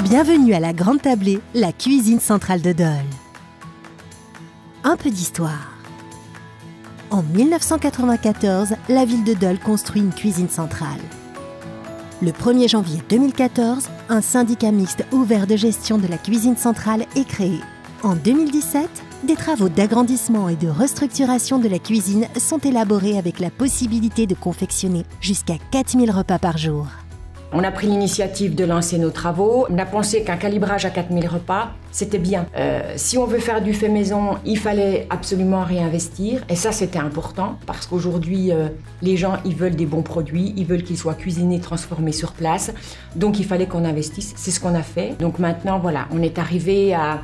Bienvenue à la Grande Tablée, la cuisine centrale de Dole. Un peu d'histoire. En 1994, la ville de Dole construit une cuisine centrale. Le 1er janvier 2014, un syndicat mixte ouvert de gestion de la cuisine centrale est créé. En 2017, des travaux d'agrandissement et de restructuration de la cuisine sont élaborés avec la possibilité de confectionner jusqu'à 4000 repas par jour. On a pris l'initiative de lancer nos travaux. On a pensé qu'un calibrage à 4000 repas, c'était bien. Si on veut faire du fait maison, il fallait absolument réinvestir. Et ça, c'était important parce qu'aujourd'hui, les gens, ils veulent des bons produits, ils veulent qu'ils soient cuisinés, transformés sur place. Donc, il fallait qu'on investisse. C'est ce qu'on a fait. Donc maintenant, voilà, on est arrivé à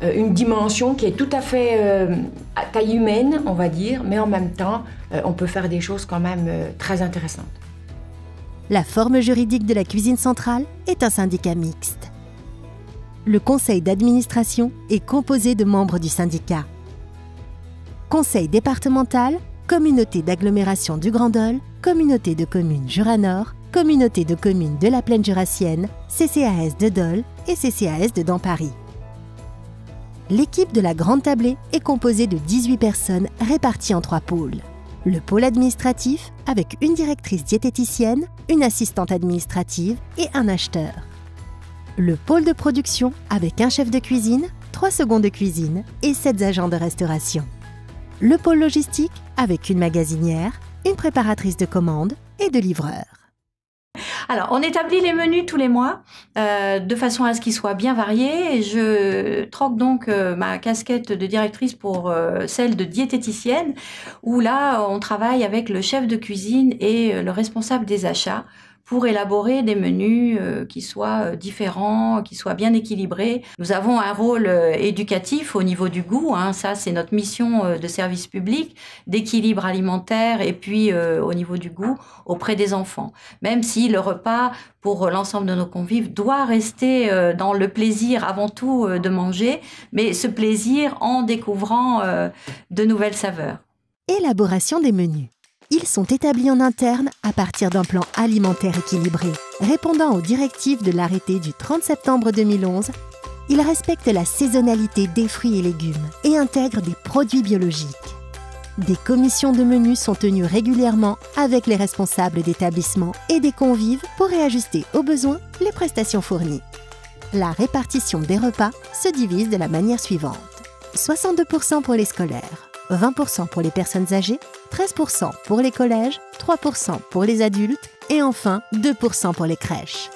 une dimension qui est tout à fait à taille humaine, on va dire, mais en même temps, on peut faire des choses quand même très intéressantes. La forme juridique de la cuisine centrale est un syndicat mixte. Le conseil d'administration est composé de membres du syndicat. Conseil départemental, communauté d'agglomération du Grand Dole, communauté de communes Jura-Nord, communauté de communes de la Plaine Jurassienne, CCAS de Dole et CCAS de Dampary. L'équipe de la Grande Tablée est composée de 18 personnes réparties en 3 pôles. Le pôle administratif, avec une directrice diététicienne, une assistante administrative et un acheteur. Le pôle de production, avec un chef de cuisine, 3 secondes de cuisine et 7 agents de restauration. Le pôle logistique, avec une magasinière, une préparatrice de commandes et 2 livreurs. Alors, on établit les menus tous les mois de façon à ce qu'ils soient bien variés. Je troque donc ma casquette de directrice pour celle de diététicienne, où là, on travaille avec le chef de cuisine et le responsable des achats pour élaborer des menus qui soient différents, qui soient bien équilibrés. Nous avons un rôle éducatif au niveau du goût, hein, ça c'est notre mission de service public, d'équilibre alimentaire et puis au niveau du goût auprès des enfants. Même si le repas pour l'ensemble de nos convives doit rester dans le plaisir avant tout de manger, mais ce plaisir en découvrant de nouvelles saveurs. Élaboration des menus. Ils sont établis en interne à partir d'un plan alimentaire équilibré. Répondant aux directives de l'arrêté du 30 septembre 2011, ils respectent la saisonnalité des fruits et légumes et intègrent des produits biologiques. Des commissions de menus sont tenues régulièrement avec les responsables d'établissement et des convives pour réajuster aux besoins les prestations fournies. La répartition des repas se divise de la manière suivante. 62% pour les scolaires, 20% pour les personnes âgées, 13% pour les collèges, 3% pour les adultes et enfin 2% pour les crèches.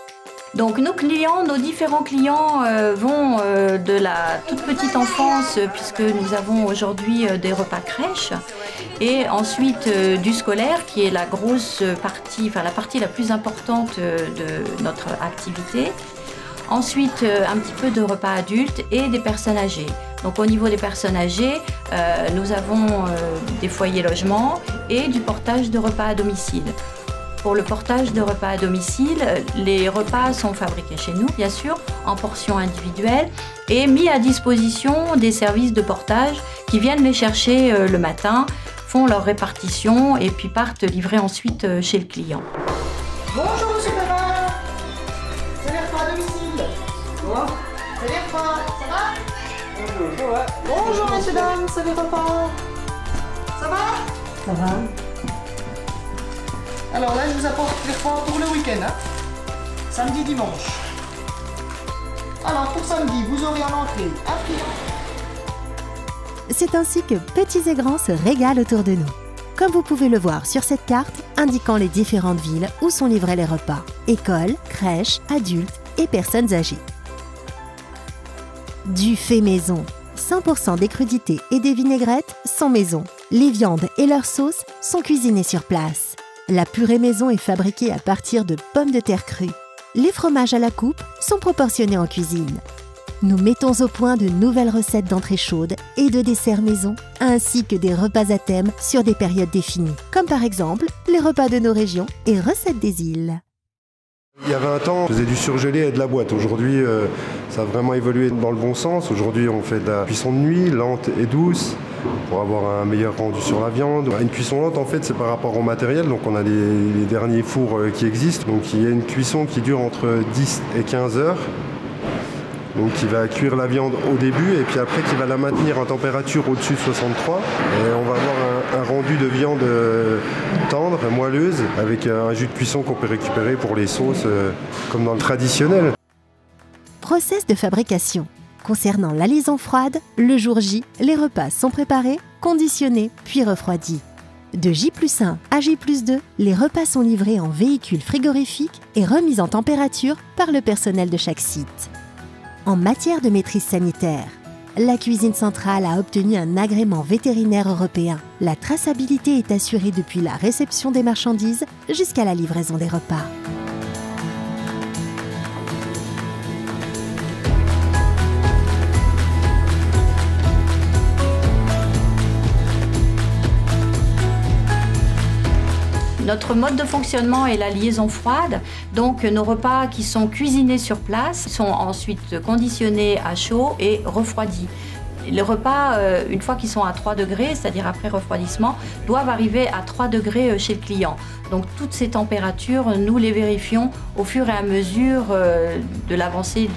Donc nos différents clients vont de la toute petite enfance, puisque nous avons aujourd'hui des repas crèches, et ensuite du scolaire qui est la grosse partie, enfin la partie la plus importante de notre activité. Ensuite, un petit peu de repas adultes et des personnes âgées. Donc au niveau des personnes âgées, nous avons des foyers logements et du portage de repas à domicile. Pour le portage de repas à domicile, les repas sont fabriqués chez nous, bien sûr, en portions individuelles et mis à disposition des services de portage qui viennent les chercher le matin, font leur répartition et puis partent livrer ensuite chez le client. Bonjour Monsieur Perrin, c'est les repas à domicile. Quoi? C'est les repas, ça va? Bonjour, ça va. Bonjour messieurs dames, c'est les repas. Ça va? Ça va? Alors là, je vous apporte les repas pour le week-end, hein? Samedi, dimanche. Alors pour samedi, vous aurez en entrée un friand. C'est ainsi que petits et grands se régalent autour de nous. Comme vous pouvez le voir sur cette carte, indiquant les différentes villes où sont livrés les repas. Écoles, crèches, adultes et personnes âgées. Du fait maison. 100% des crudités et des vinaigrettes sont maison. Les viandes et leurs sauces sont cuisinées sur place. La purée maison est fabriquée à partir de pommes de terre crues. Les fromages à la coupe sont proportionnés en cuisine. Nous mettons au point de nouvelles recettes d'entrées chaudes et de desserts maison, ainsi que des repas à thème sur des périodes définies, comme par exemple les repas de nos régions et recettes des îles. Il y a 20 ans, on faisait du surgelé et de la boîte. Aujourd'hui, ça a vraiment évolué dans le bon sens. Aujourd'hui, on fait de la cuisson de nuit, lente et douce, pour avoir un meilleur rendu sur la viande. Une cuisson lente, en fait, c'est par rapport au matériel. Donc, on a les derniers fours qui existent. Donc, il y a une cuisson qui dure entre 10 et 15 heures. donc qui va cuire la viande au début et puis après qui va la maintenir en température au-dessus de 63. Et on va avoir un rendu de viande tendre, moelleuse, avec un jus de cuisson qu'on peut récupérer pour les sauces comme dans le traditionnel. Process de fabrication. Concernant la liaison froide, le jour J, les repas sont préparés, conditionnés, puis refroidis. De J+1 à J+2, les repas sont livrés en véhicule frigorifique et remis en température par le personnel de chaque site. En matière de maîtrise sanitaire, la cuisine centrale a obtenu un agrément vétérinaire européen. La traçabilité est assurée depuis la réception des marchandises jusqu'à la livraison des repas. Notre mode de fonctionnement est la liaison froide, donc nos repas qui sont cuisinés sur place sont ensuite conditionnés à chaud et refroidis. Les repas, une fois qu'ils sont à 3 degrés, c'est-à-dire après refroidissement, doivent arriver à 3 degrés chez le client. Donc toutes ces températures, nous les vérifions au fur et à mesure de l'avancée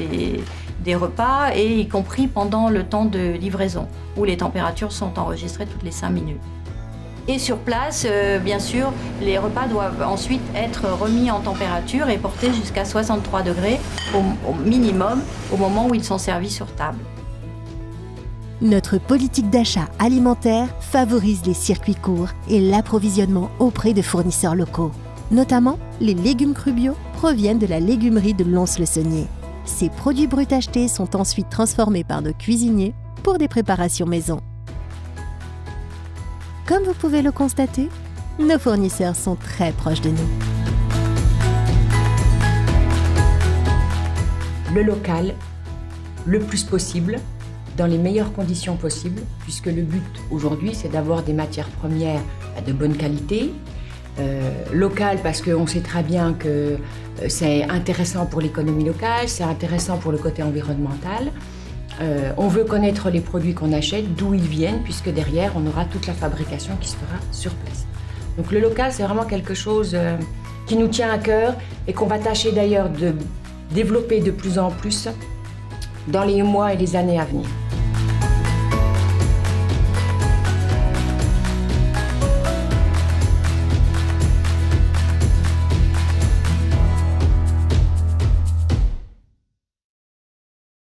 des repas et y compris pendant le temps de livraison, où les températures sont enregistrées toutes les 5 minutes. Et sur place, bien sûr, les repas doivent ensuite être remis en température et portés jusqu'à 63 degrés au minimum au moment où ils sont servis sur table. Notre politique d'achat alimentaire favorise les circuits courts et l'approvisionnement auprès de fournisseurs locaux. Notamment, les légumes crus bio proviennent de la légumerie de Lons-le-Saunier. Ces produits bruts achetés sont ensuite transformés par nos cuisiniers pour des préparations maison. Comme vous pouvez le constater, nos fournisseurs sont très proches de nous. Le local, le plus possible, dans les meilleures conditions possibles, puisque le but aujourd'hui, c'est d'avoir des matières premières de bonne qualité. Local, parce qu'on sait très bien que c'est intéressant pour l'économie locale, c'est intéressant pour le côté environnemental. On veut connaître les produits qu'on achète, d'où ils viennent, puisque derrière, on aura toute la fabrication qui se fera sur place. Donc le local, c'est vraiment quelque chose qui nous tient à cœur et qu'on va tâcher d'ailleurs de développer de plus en plus dans les mois et les années à venir.